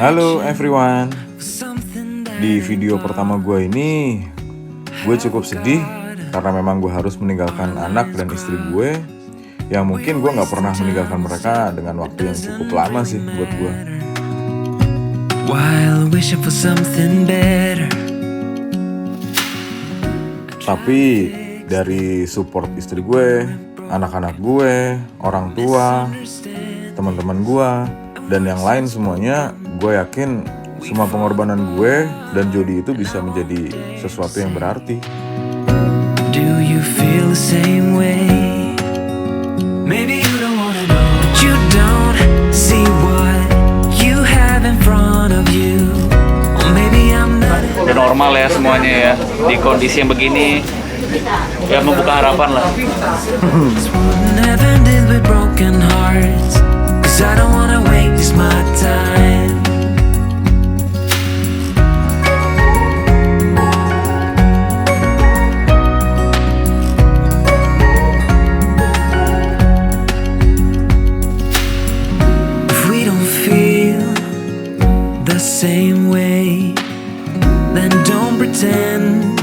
Halo everyone. Di video pertama gue ini, gue cukup sedih karena memang gue harus meninggalkan anak dan istri gue, yang mungkin gue gak pernah meninggalkan mereka dengan waktu yang cukup lama sih buat gue. Tapi dari support istri gue, anak-anak gue, orang tua, teman-teman gue, dan yang lain semuanya, gue yakin semua pengorbanan gue dan Jody itu bisa menjadi sesuatu yang berarti. Do you feel the same way? Maybe you don't wanna know. You don't see what you have in front of you. Or maybe I'm not. Udah normal ya semuanya ya. Di kondisi yang begini ya membuka harapan lah. Never did with broken hearts. 'Cause I don't wanna waste my time. If we don't feel the same way, then don't pretend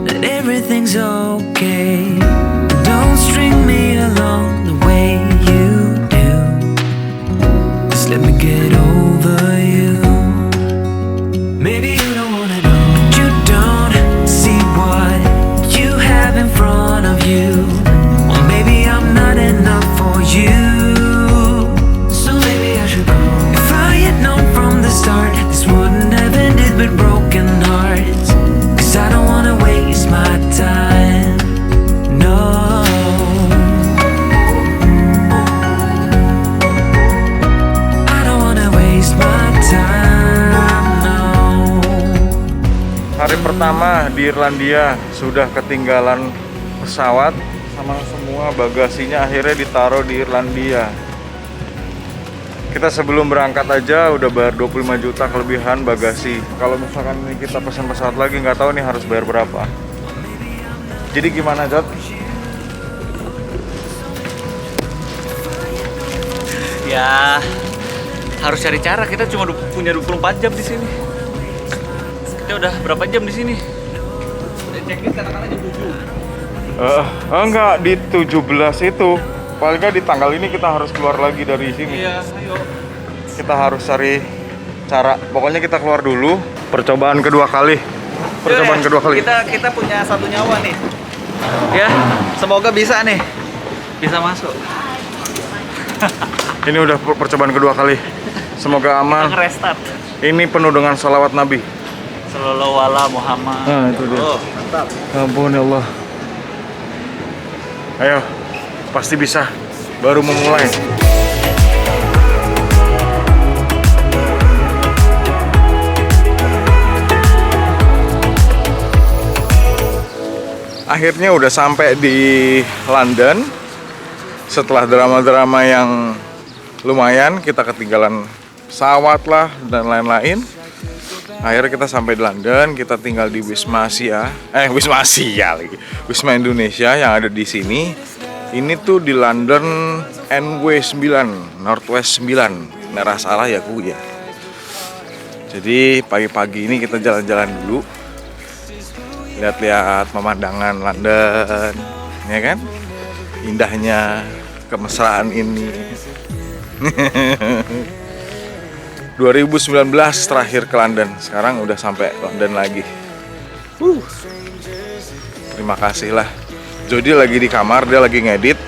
that everything's okay. Don't string me along the way you do. Just let me get over you. Maybe you don't wanna know, but you don't see what you have in front of you. Or maybe I'm not enough for you. So maybe I should go. If I had known from the start, this wouldn't have ended with broken hearts. 'Cause I don't wanna waste my time. No. I don't wanna waste my time. No. Hari pertama di Irlandia sudah ketinggalan pesawat sama semua bagasinya akhirnya ditaruh di Irlandia. Kita sebelum berangkat aja udah bayar 25 juta kelebihan bagasi. Kalau misalkan ini kita pesan pesawat lagi nggak tahu nih harus bayar berapa. Jadi gimana, Jod? Ya harus cari cara. Kita cuma punya 24 jam di sini. Kita udah berapa jam di sini? Check-in katakan aja 7. Enggak, di 17 itu. Paling nggak di tanggal ini kita harus keluar lagi dari sini. Iya, ayo. Kita harus cari cara. Pokoknya kita keluar dulu. Percobaan kedua kali. Percobaan kedua kali. Kita punya satu nyawa nih. Ya, semoga bisa nih. Bisa masuk. Ini udah percobaan kedua kali. Semoga aman. Kita nge-restart. Ini penuh dengan salawat Nabi. Sallallahu ala Muhammad. Nah, itu dia. Oh, mantap. Ampun ya Allah. Ayo, pasti bisa. Baru memulai. Akhirnya udah sampai di London. Setelah drama-drama yang lumayan, kita ketinggalan pesawat lah dan lain-lain. Akhirnya kita sampai di London, kita tinggal di Wisma Asia lagi. Wisma Indonesia yang ada di sini. Ini tuh di London NW9, Northwest 9. Merah salah ya gue ya. Jadi pagi-pagi ini kita jalan-jalan dulu. Lihat-lihat pemandangan London, ya kan? Indahnya kemesraan ini. 2019 terakhir ke London, sekarang udah sampai London lagi. Terima kasih lah. Jody lagi di kamar, dia lagi ngedit.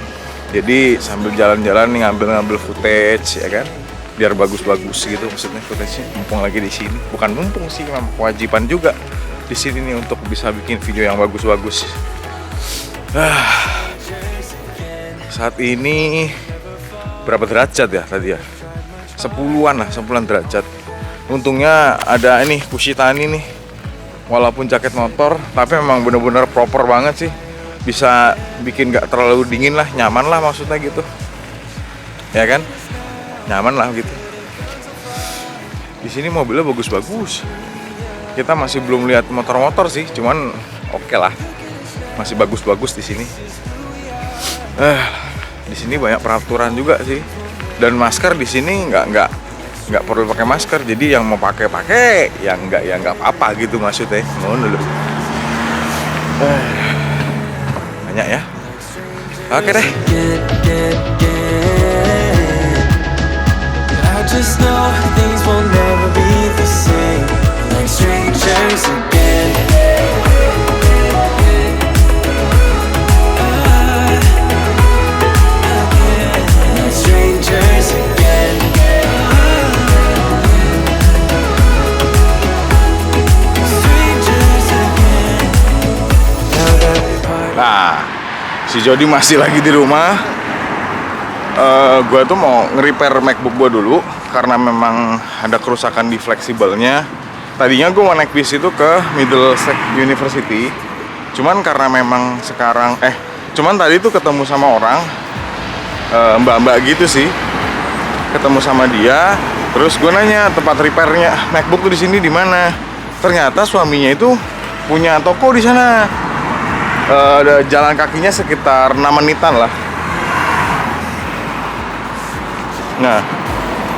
Jadi sambil jalan-jalan nih ngambil footage, ya kan? Biar bagus-bagus gitu maksudnya footage-nya. Mumpung lagi di sini, bukan mumpung sih, memang kewajiban juga di sini nih untuk bisa bikin video yang bagus-bagus. Saat ini berapa derajat ya tadi ya? 10-an derajat. Untungnya ada ini Kushitani nih. Walaupun jaket motor, tapi memang bener-bener proper banget sih. Bisa bikin gak terlalu dingin lah, nyaman lah maksudnya gitu. Ya kan? Nyaman lah gitu. Di sini mobilnya bagus-bagus. Kita masih belum lihat motor-motor sih, cuman oke lah. Masih bagus-bagus di sini. Di sini banyak peraturan juga sih. Dan masker di sini nggak nggak perlu pakai masker. Jadi yang mau pakai, yang nggak ya nggak apa-apa gitu maksudnya. Ngono dulu. Banyak ya. Oke deh. I just know things will never be the same, like strangers again. Like strangers again. Strangers again. Now that we're part. Nah, si Jody masih lagi di rumah. Gue tuh mau nge-repair MacBook gue dulu karena memang ada kerusakan di fleksibelnya. Tadinya gue mau naik bis itu ke Middlesex University, cuman karena memang sekarang cuman tadi tuh ketemu sama orang, mbak-mbak gitu sih, ketemu sama dia. Terus gue nanya tempat repairnya MacBook tuh di sini di mana. Ternyata suaminya itu punya toko di sana. Ada jalan kakinya sekitar 6 menitan lah. Nah,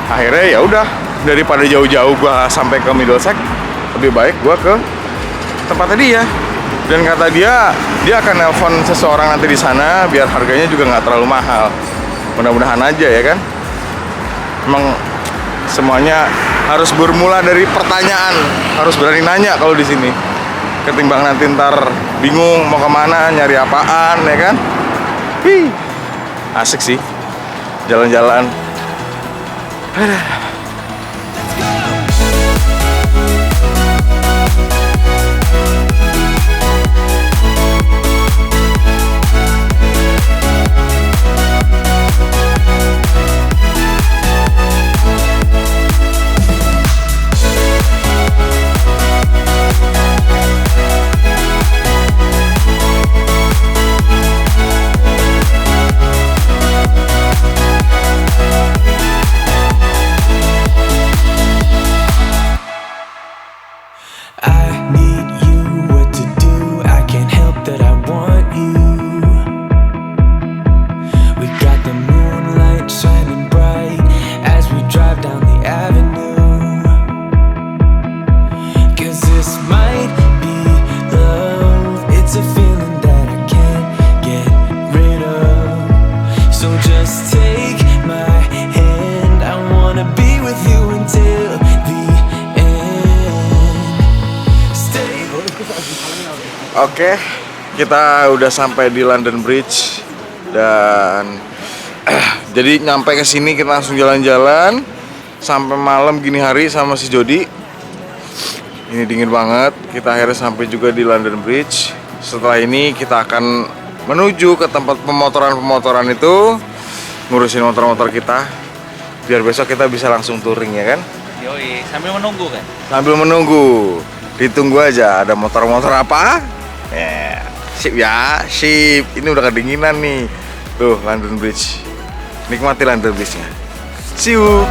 akhirnya ya udah, daripada jauh-jauh gua sampai ke Middlesex, lebih baik gua ke tempatnya dia. Dan kata dia akan nelpon seseorang nanti di sana biar harganya juga nggak terlalu mahal. Mudah-mudahan aja ya kan. Emang semuanya harus bermula dari pertanyaan, harus berani nanya kalau di sini. Ketimbang nanti ntar bingung mau kemana, nyari apaan ya kan. Asik sih jalan-jalan. I need you, what to do, I can't help that I want you. We got the moonlight shining bright as we drive down the avenue. 'Cause this might be love, it's a feeling that I can't get rid of. So just take my hand, I wanna be with you until the Oke, kita udah sampai di London Bridge dan jadi nyampe ke sini kita langsung jalan-jalan sampai malam gini hari sama si Jody. Ini dingin banget. Kita akhirnya sampai juga di London Bridge. Setelah ini kita akan menuju ke tempat pemotoran itu, ngurusin motor-motor kita biar besok kita bisa langsung touring ya kan. Yoi, sambil menunggu kan? Sambil menunggu, ditunggu aja ada motor-motor apa. Sip ya, sip. Ini udah kedinginan nih. Tuh, London Bridge. Nikmati London Bridge-nya. See you.